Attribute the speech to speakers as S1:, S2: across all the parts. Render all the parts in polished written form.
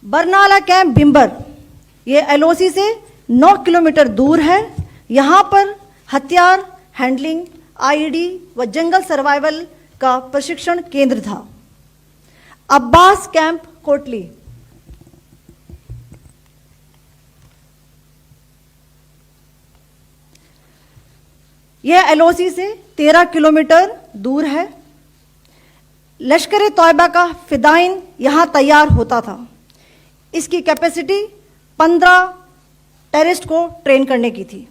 S1: Barnala camp बिम्बर, ये LOC से 9 kilometre दूर है। यहाँ पर हथियार हैंडलिंग, आईईडी व जंगल सर्वाइवल का प्रशिक्षण केंद्र था। अब्बास कैंप कोटली, यह एलओसी से 13 किलोमीटर दूर है। लश्कर तौयबा का फिदाइन यहाँ तैयार होता था। इसकी कैपेसिटी 15 टेररिस्ट को ट्रेन करने की थी।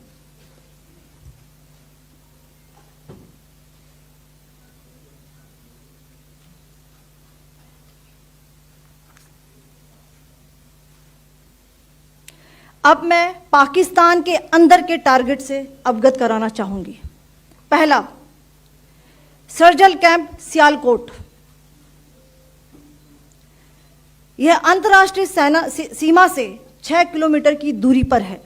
S1: अब मैं पाकिस्तान के अंदर के टारगेट से अवगत कराना चाहूंगी। पहला, सर्जल कैंप सियालकोट। यह अंतर्राष्ट्रीय सीमा से 6 किलोमीटर की दूरी पर है,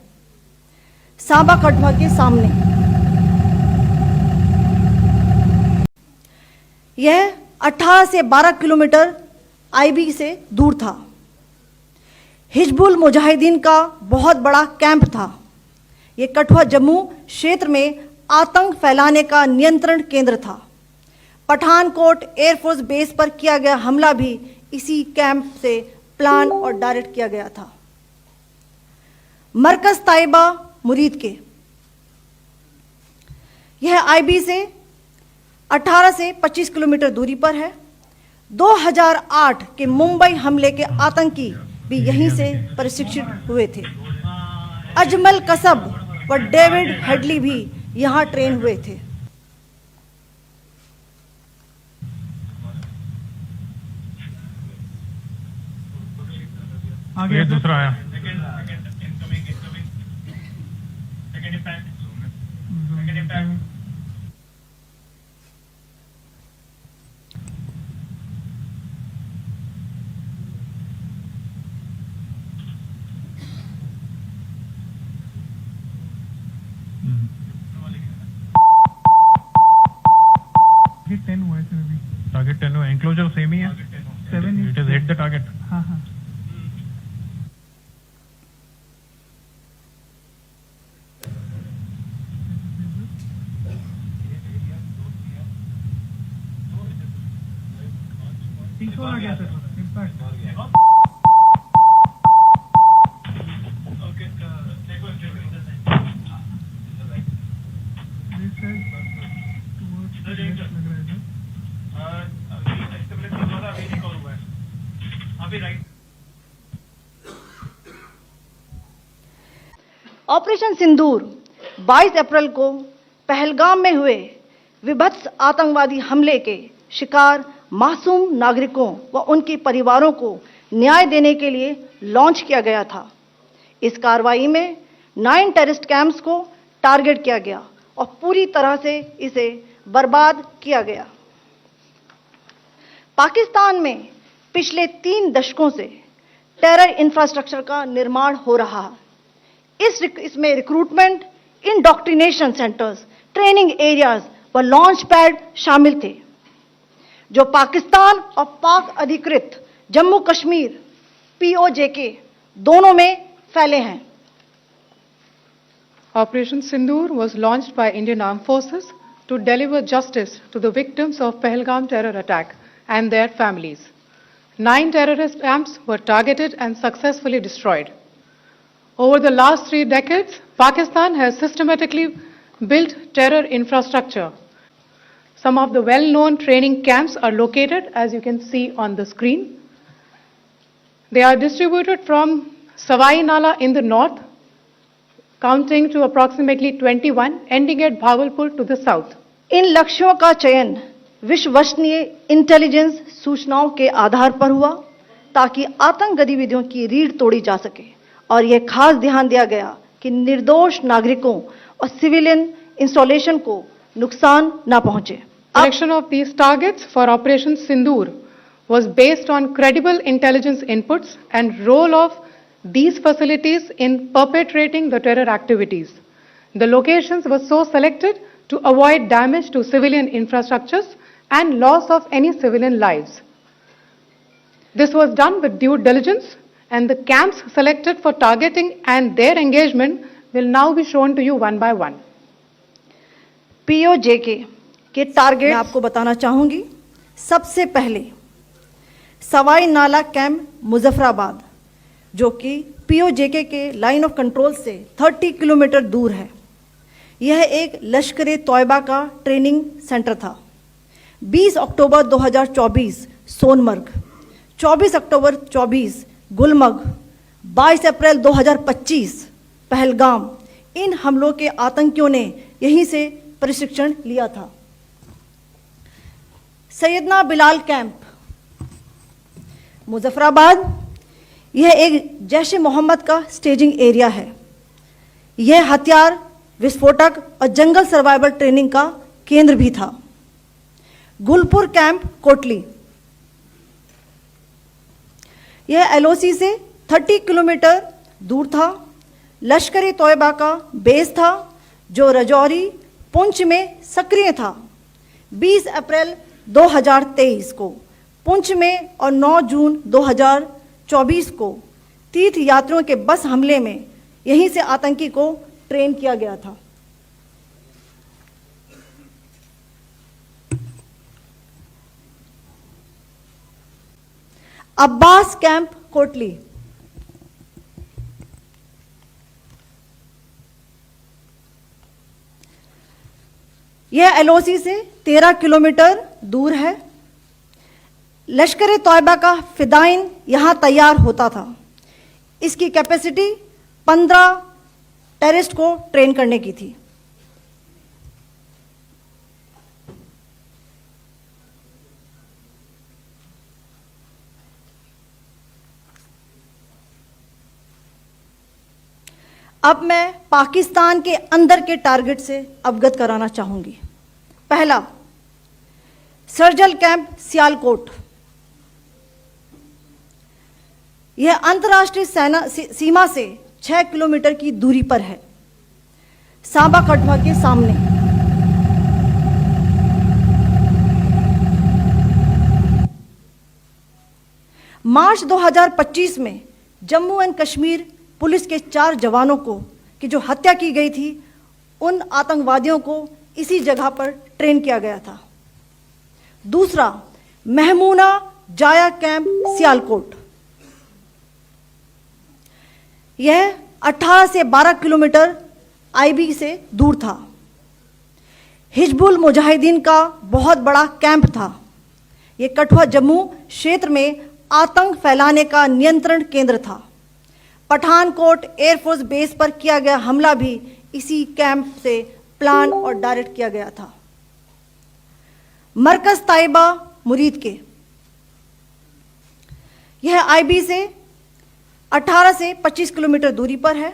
S1: सांबा कठवा के सामने। यह 18 से 12 किलोमीटर आईबी से दूर था। हिजबुल मुजाहिदीन का बहुत बड़ा कैंप था। यह कठुआ जम्मू क्षेत्र में आतंक फैलाने का नियंत्रण केंद्र था। पठानकोट एयरफोर्स बेस पर किया गया हमला भी इसी कैंप से प्लान और डायरेक्ट किया गया था। मरकज ताइबा मुरीद के, यह आईबी से 18 से 25 किलोमीटर दूरी पर है। 2008 के मुंबई हमले के आतंकी भी यहीं से प्रशिक्षित हुए थे। अजमल कसब व डेविड हेडली भी यहां ट्रेन हुए थे।
S2: आगे दूसरा आया। टारगेट 10 हुआ, एंक्लोजर सेम ही है। 7 it is hit the target. हाँ हाँ। आ गया सर, इम्पैक्ट।
S1: ऑपरेशन सिंदूर 22 अप्रैल को पहलगाम में हुए विभत्स आतंकवादी हमले के शिकार मासूम नागरिकों व उनके परिवारों को न्याय देने के लिए लॉन्च किया गया था। इस कार्रवाई में 9 टेररिस्ट कैंप्स को टारगेट किया गया और पूरी तरह से इसे बर्बाद किया गया। पाकिस्तान में पिछले 3 दशकों से टेरर इंफ्रास्ट्रक्चर का निर्माण हो रहा है। इसमें recruitment, indoctrination centres, training areas व लॉन्च पैड शामिल थे, जो पाकिस्तान और पाक अधिकृत जम्मू कश्मीर POJK दोनों में फैले हैं।
S3: Operation Sindoor was launched by Indian Armed Forces to deliver justice to the victims of Pahalgam terror attack and their families. 9 terrorist camps were targeted and successfully destroyed. Over the last 3 decades, Pakistan has systematically built terror infrastructure. Some of the well-known training camps are located, as you can see on the screen. They are distributed from Savai Nala in the north, counting to approximately 21, ending at Bhagalpur to the south.
S1: इन लक्ष्यों का चयन विश्वसनीय intelligence सूचनाओं के आधार पर हुआ, ताकि आतंक गतिविधियों की रीढ़ तोड़ी जा सके, और यह खास ध्यान दिया गया कि निर्दोष नागरिकों और सिविलियन इंस्टॉलेशन को नुकसान न पहुंचे।
S3: Selection of these targets for Operation Sindoor was based on credible intelligence inputs and role of these facilities in perpetrating the terror activities. The locations were so selected to avoid damage to civilian infrastructures and loss of any civilian lives. This was done with due diligence and the camps selected for targeting and their engagement will now be shown to you one by one.
S1: PoJK के target मैं आपको बताना चाहूंगी। सबसे पहले सवाई नाला camp Muzaffarabad, जो कि पीओजेके के लाइन ऑफ कंट्रोल से 30 किलोमीटर दूर है। यह एक लश्कर ए तौयबा का ट्रेनिंग सेंटर था। 20 अक्टूबर 2024 सोनमर्ग, 24 अक्टूबर 24 गुलमर्ग, 22 अप्रैल 2025 पहलगाम, इन हमलों के आतंकियों ने यहीं से प्रशिक्षण लिया था। सैयदना बिलाल कैंप मुजफ्फराबाद, यह एक जैश ए मोहम्मद का स्टेजिंग एरिया है। यह हथियार, विस्फोटक और जंगल सर्वाइवल ट्रेनिंग का केंद्र भी था। गुलपुर कैंप कोटली, यह एलओसी से 30 किलोमीटर दूर था। लश्कर ए तौयबा का बेस था जो रजौरी पुंछ में सक्रिय था। 20 अप्रैल 2023 को पुंछ में और 9 जून 2024 को तीर्थ यात्रियों के बस हमले में यहीं से आतंकी को ट्रेन किया गया था। अब्बास कैंप कोटली, यह एलओसी से 13 किलोमीटर दूर है। लश्कर ए तौयबा का फिदाइन यहां तैयार होता था। इसकी कैपेसिटी 15 टेररिस्ट को ट्रेन करने की थी। अब मैं पाकिस्तान के अंदर के टारगेट से अवगत कराना चाहूंगी। पहला, सर्जल कैंप सियालकोट, यह अंतर्राष्ट्रीय सीमा से 6 किलोमीटर की दूरी पर है, सांबा कठुआ के सामने। मार्च 2025 में जम्मू एंड कश्मीर पुलिस के 4 जवानों को की जो हत्या की गई थी, उन आतंकवादियों को इसी जगह पर ट्रेन किया गया था। दूसरा, महमूना जाया कैंप सियालकोट, यह 18 से 12 किलोमीटर आईबी से दूर था। हिजबुल मुजाहिदीन का बहुत बड़ा कैंप था। यह कठुआ जम्मू क्षेत्र में आतंक फैलाने का नियंत्रण केंद्र था। पठानकोट एयरफोर्स बेस पर किया गया हमला भी इसी कैंप से प्लान और डायरेक्ट किया गया था। मरकज ताइबा मुरीद के, यह आईबी से 18 से 25 किलोमीटर दूरी पर है।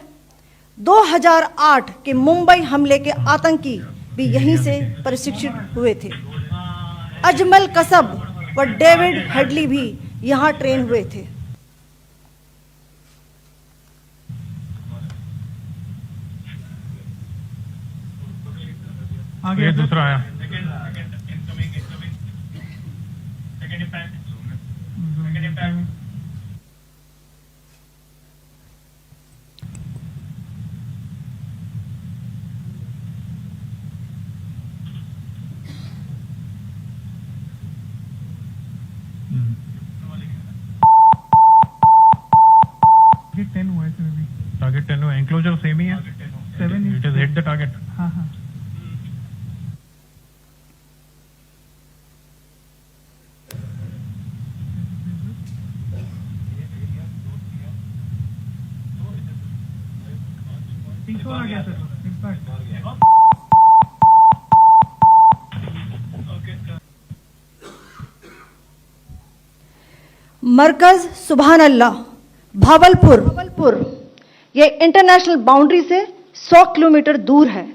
S1: 2008 के मुंबई हमले के आतंकी भी यहीं से प्रशिक्षित हुए थे। अजमल कसब व डेविड हेडली भी यहां ट्रेन हुए थे।
S2: आगे दूसरा आया।
S4: टारगेट 10 हुआ है इसमें भी।
S2: टारगेट 10 हुआ, एंक्लोजर सेम ही है।
S4: 7
S2: it is hit the target.
S4: हाँ हाँ। पीछे आ गया सर, इम्पैक्ट।
S1: मरकज सुभान अल्लाह भावलपुर, यह इंटरनेशनल बाउंड्री से 100 किलोमीटर दूर है।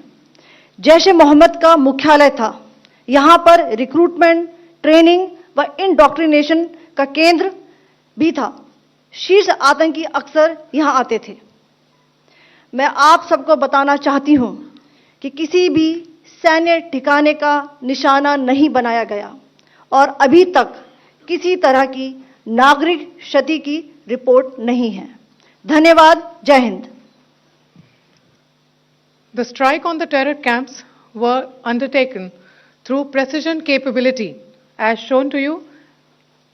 S1: जैश ए मोहम्मद का मुख्यालय था। यहां पर रिक्रूटमेंट, ट्रेनिंग व इंडॉक्ट्रिनेशन का केंद्र भी था। शीर्ष आतंकी अक्सर यहां आते थे। मैं आप सबको बताना चाहती हूं कि किसी भी सैन्य ठिकाने का निशाना नहीं बनाया गया और अभी तक किसी तरह की नागरिक क्षति की रिपोर्ट नहीं है। धन्यवाद। जय Hind.
S3: The strike on the terror camps were undertaken through precision capability, as shown to you.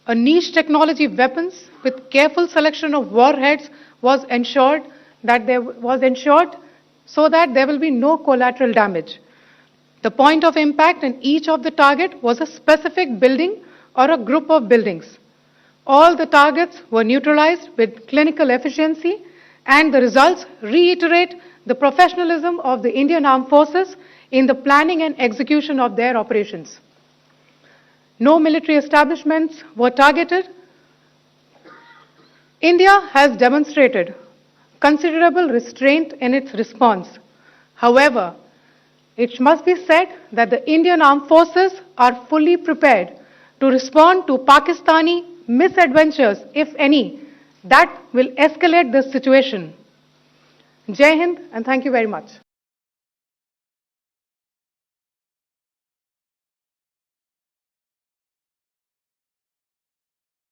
S3: A niche technology weapons with careful selection of warheads was ensured so that there will be no collateral damage. The point of impact in each of the target was a specific building or a group of buildings. All the targets were neutralized with clinical efficiency, and the results reiterate the professionalism of the Indian Armed Forces in the planning and execution of their operations. No military establishments were targeted. India has demonstrated considerable restraint in its response. However, it must be said that the Indian Armed Forces are fully prepared to respond to Pakistani misadventures, if any, that will escalate this situation. Jai Hind, and thank you very much.